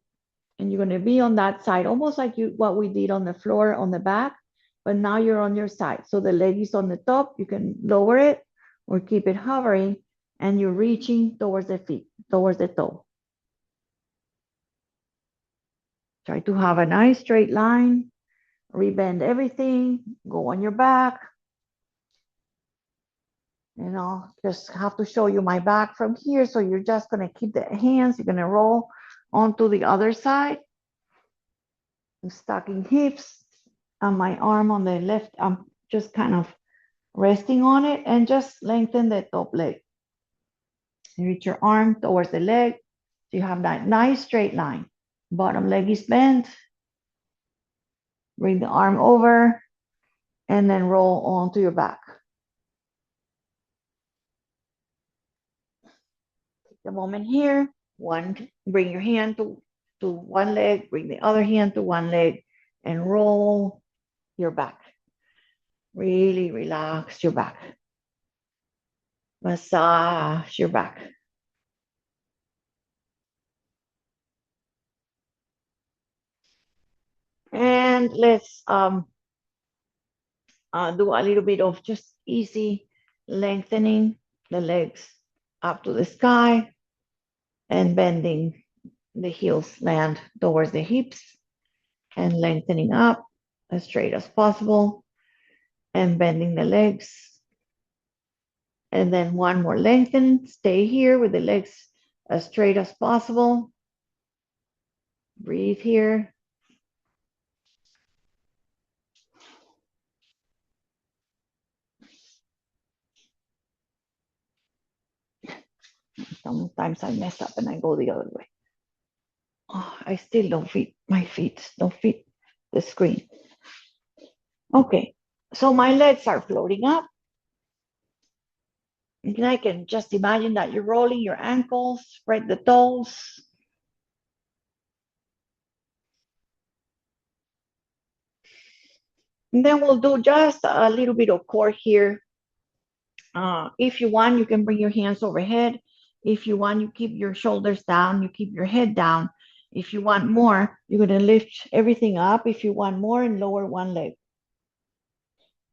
and you're going to be on that side, almost like what we did on the floor on the back, but now you're on your side. So the leg is on the top, you can lower it or keep it hovering, and you're reaching towards the feet, towards the toe. Try to have a nice straight line, rebend everything, go on your back. Just have to show you my back from here. So you're just going to keep the hands, you're going to roll onto the other side. I'm stacking hips and my arm on the left. I'm just kind of resting on it, and just lengthen the top leg. You reach your arm towards the leg. So you have that nice straight line. Bottom leg is bent. Bring the arm over and then roll onto your back. Take a moment here. Bring your hand to one leg, bring the other hand to one leg, and roll your back. Really relax your back. Massage your back. And let's do a little bit of just easy lengthening the legs up to the sky and bending the heels land towards the hips and lengthening up as straight as possible and bending the legs. And then one more lengthen. Stay here with the legs as straight as possible. Breathe here. Sometimes I mess up and I go the other way. Oh, I still don't fit, my feet don't fit the screen. Okay, so my legs are floating up. And I can just imagine that you're rolling your ankles, spread the toes. And then we'll do just a little bit of core here. If you want, you can bring your hands overhead. If you want, you keep your shoulders down, you keep your head down. If you want more, you're going to lift everything up. If you want more, and lower one leg.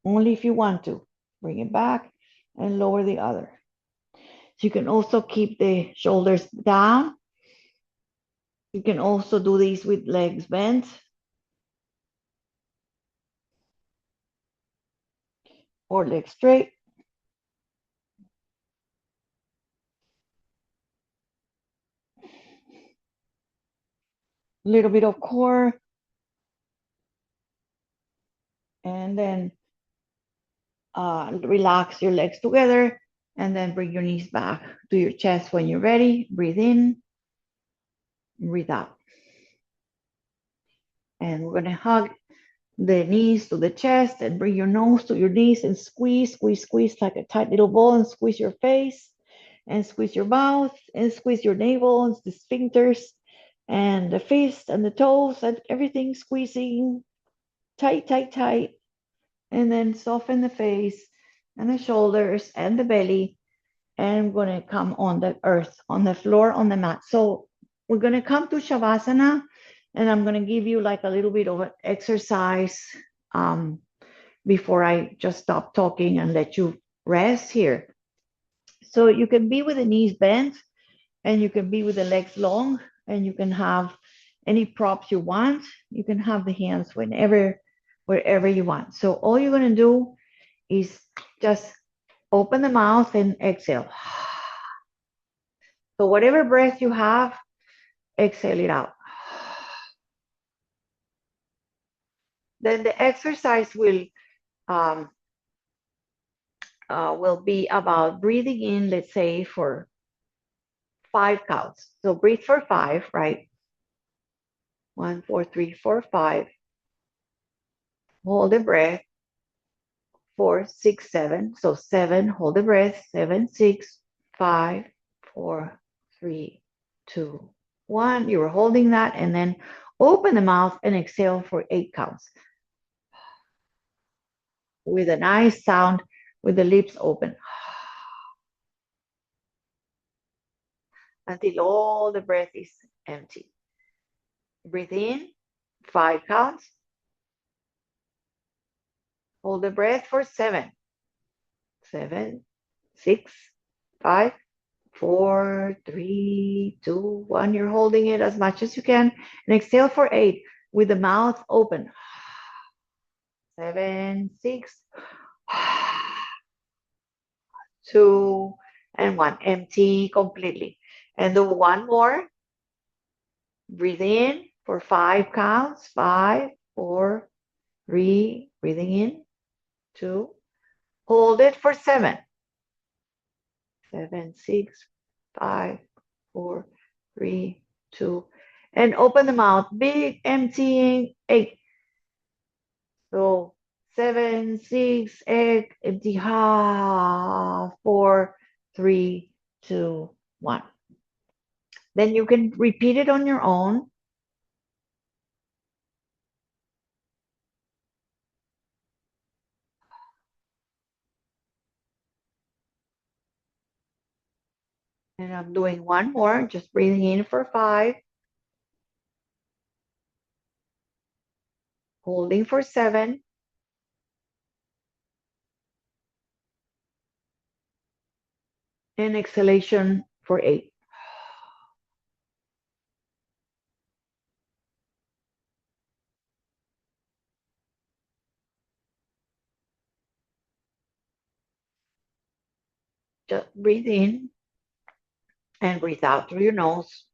Only if you want to. Bring it back and lower the other. So you can also keep the shoulders down. You can also do these with legs bent. Or legs straight. A little bit of core. And then relax your legs together, and then bring your knees back to your chest when you're ready. Breathe in, breathe out. And we're going to hug the knees to the chest and bring your nose to your knees and squeeze, squeeze, squeeze like a tight little ball, and squeeze your face and squeeze your mouth and squeeze your navel and the sphincters and the fist and the toes and everything squeezing tight, tight, tight. And then soften the face and the shoulders and the belly. And we're going to come on the earth, on the floor, on the mat. So we're going to come to Shavasana, and I'm going to give you like a little bit of an exercise before I just stop talking and let you rest here. So you can be with the knees bent, and you can be with the legs long, and you can have any props you want. You can have the hands wherever you want. So all you're going to do is just open the mouth and exhale. So whatever breath you have, exhale it out. Then the exercise will be about breathing in, let's say for 5 counts. So breathe for 5, right? 1, 4, 3, 4, 5. Hold the breath. 4, 6, 7. So 7, hold the breath. 7, 6, 5, 4, 3, 2, 1. You were holding that, and then open the mouth and exhale for 8 counts with a nice sound with the lips open until all the breath is empty. Breathe in, 5 counts. Hold the breath for 7, 7, 6, 5, 4, 3, 2, 1. You're holding it as much as you can. And exhale for 8 with the mouth open. 7, 6, 2, and 1. Empty completely. And do one more. Breathe in for 5 counts. 5, 4, 3. Breathing in. 2. Hold it for 7. 7, 6, 5, 4, 3, 2. And open the mouth. Big emptying. 8. So 7, 6, 8. Empty. Ha. 4, 3, 2, 1. Then you can repeat it on your own. And I'm doing one more, just breathing in for 5, holding for 7, and exhalation for 8. Just breathe in and breathe out through your nose.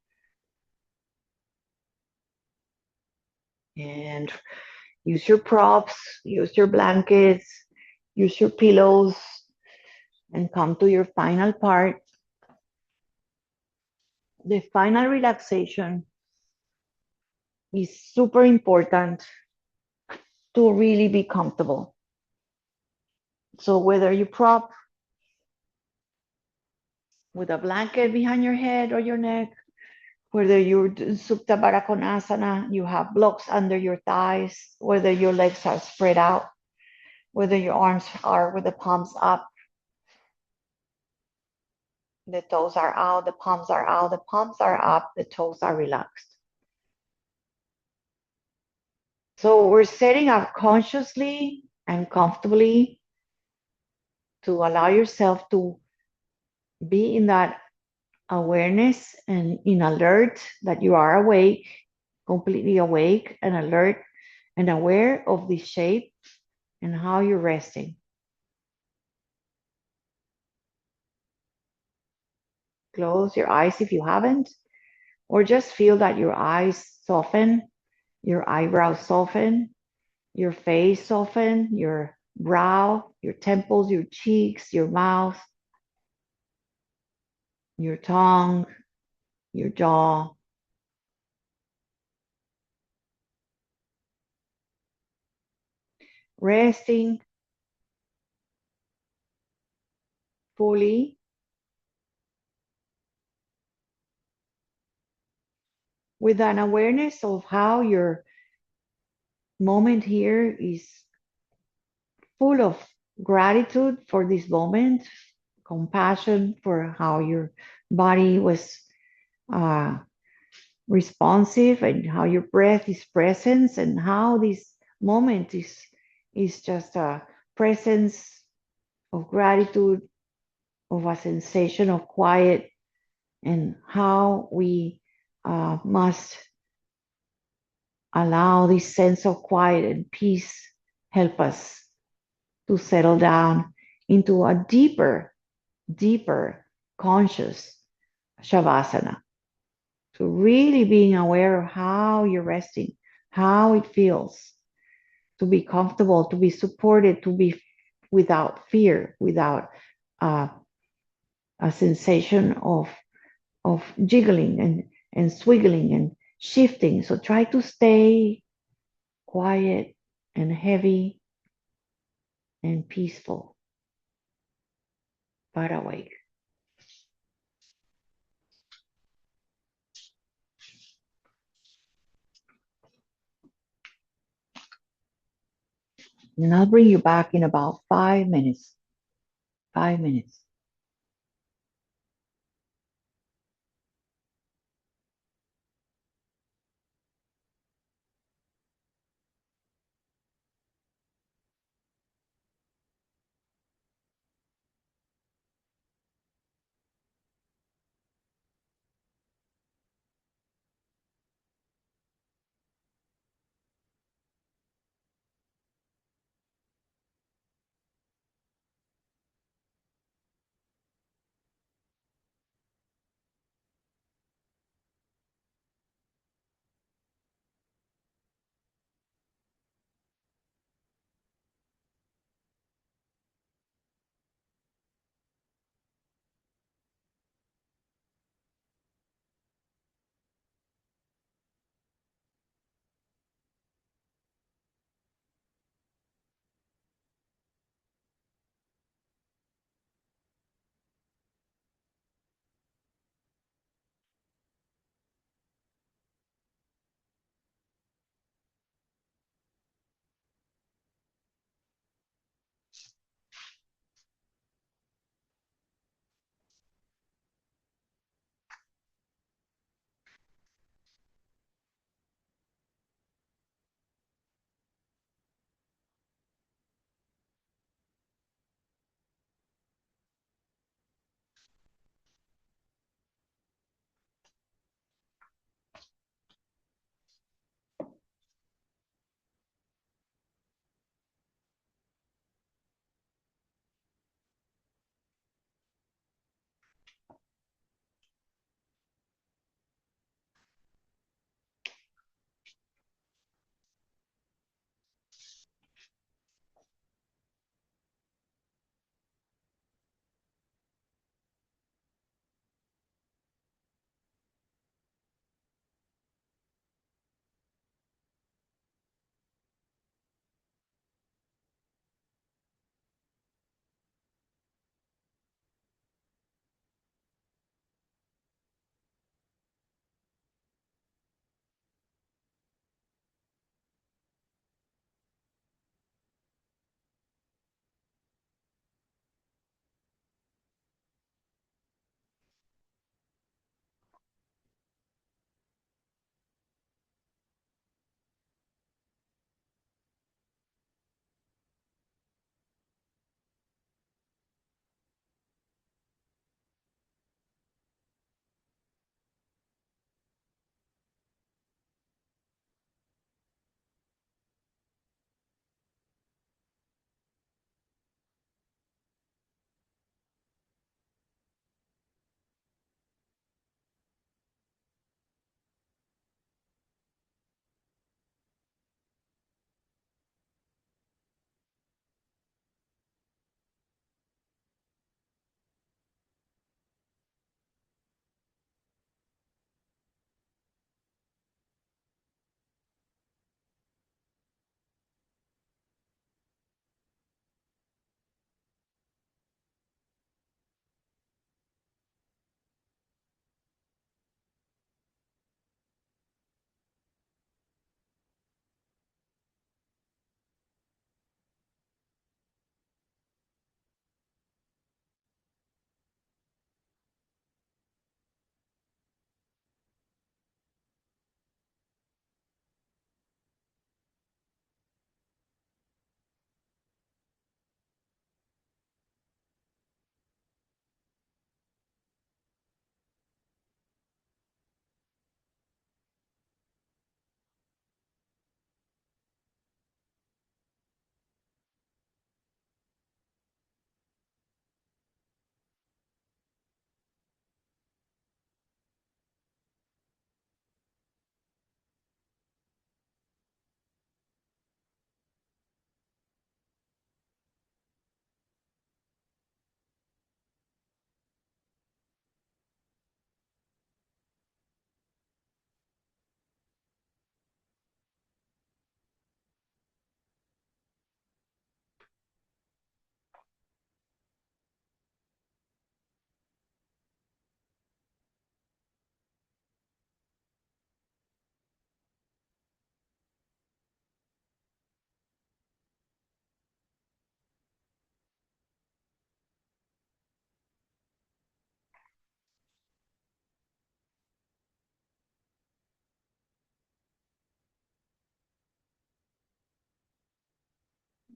And use your props, use your blankets, use your pillows, and come to your final part. The final relaxation is super important to really be comfortable. So whether you prop with a blanket behind your head or your neck, whether you're Supta Baddha Konasana, you have blocks under your thighs, whether your legs are spread out, whether your arms are with the palms up, the toes are out, the palms are out, the palms are up, the toes are relaxed. So we're setting up consciously and comfortably to allow yourself to be in that awareness and in alert that you are awake, completely awake and alert and aware of the shape and how you're resting. Close your eyes if you haven't, or just feel that your eyes soften, your eyebrows soften, your face soften, your brow, your temples, your cheeks, your mouth, your tongue, your jaw. Resting fully with an awareness of how your moment here is full of gratitude for this moment, compassion for how your body was uh, responsive and how your breath is presence and how this moment is just a presence of gratitude, of a sensation of quiet, and how we must allow this sense of quiet and peace help us to settle down into a deeper conscious shavasana. So really being aware of how you're resting, how it feels, to be comfortable, to be supported, to be without fear, without a sensation of of jiggling and swiggling and shifting. So try to stay quiet and heavy and peaceful, but awake. And I'll bring you back in about 5 minutes. 5 minutes.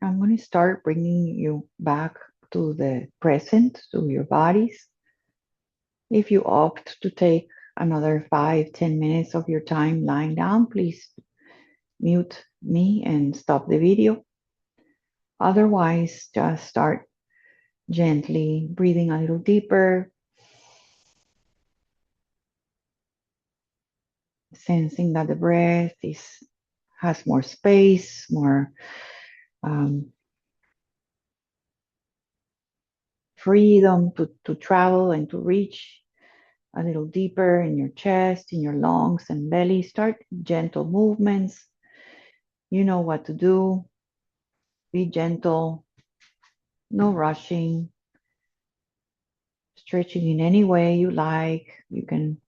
I'm going to start bringing you back to the present, to your bodies. If you opt to take another 5-10 minutes of your time lying down, please mute me and stop the video. Otherwise, just start gently breathing a little deeper, sensing that the breath has more space, more freedom to travel and to reach a little deeper in your chest, in your lungs and belly. Start gentle movements. You know what to do. Be gentle, no rushing, stretching in any way you like. You can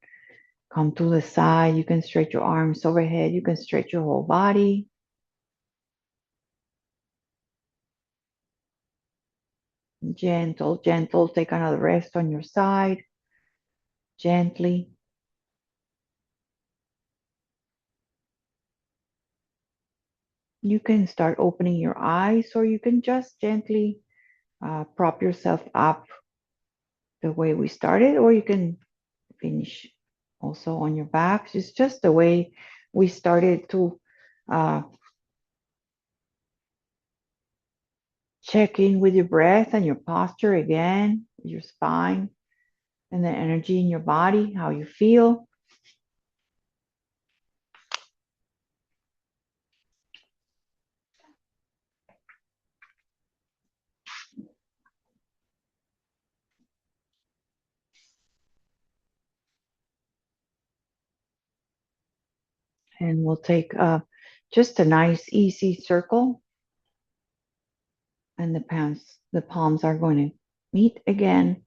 come to the side. You can stretch your arms overhead. You can stretch your whole body. Gentle, gentle. Take another rest on your side. Gently. You can start opening your eyes, or you can just gently prop yourself up the way we started, or you can finish also on your back. It's just the way we started to uh, check in with your breath and your posture again, your spine, and the energy in your body, how you feel. And we'll take just a nice, easy circle, and the palms are going to meet again,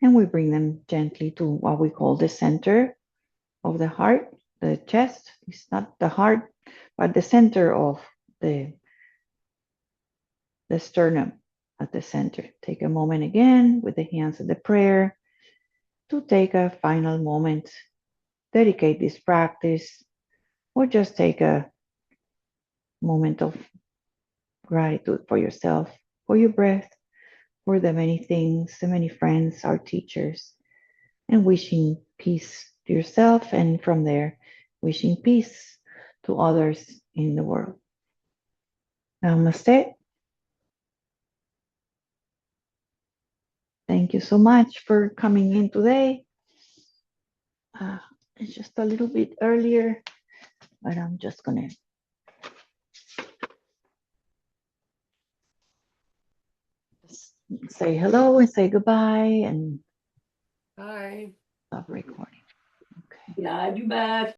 and we bring them gently to what we call the center of the heart, the chest. It's not the heart, but the center of the sternum at the center. Take a moment again with the hands of the prayer to take a final moment, dedicate this practice, or just take a moment of gratitude for yourself, for your breath, for the many things, the many friends, our teachers, and wishing peace to yourself, and from there, wishing peace to others in the world. Namaste. Thank you so much for coming in today. It's just a little bit earlier, but I'm just going to say hello and say goodbye and Hi. stop recording. Okay. Glad you back.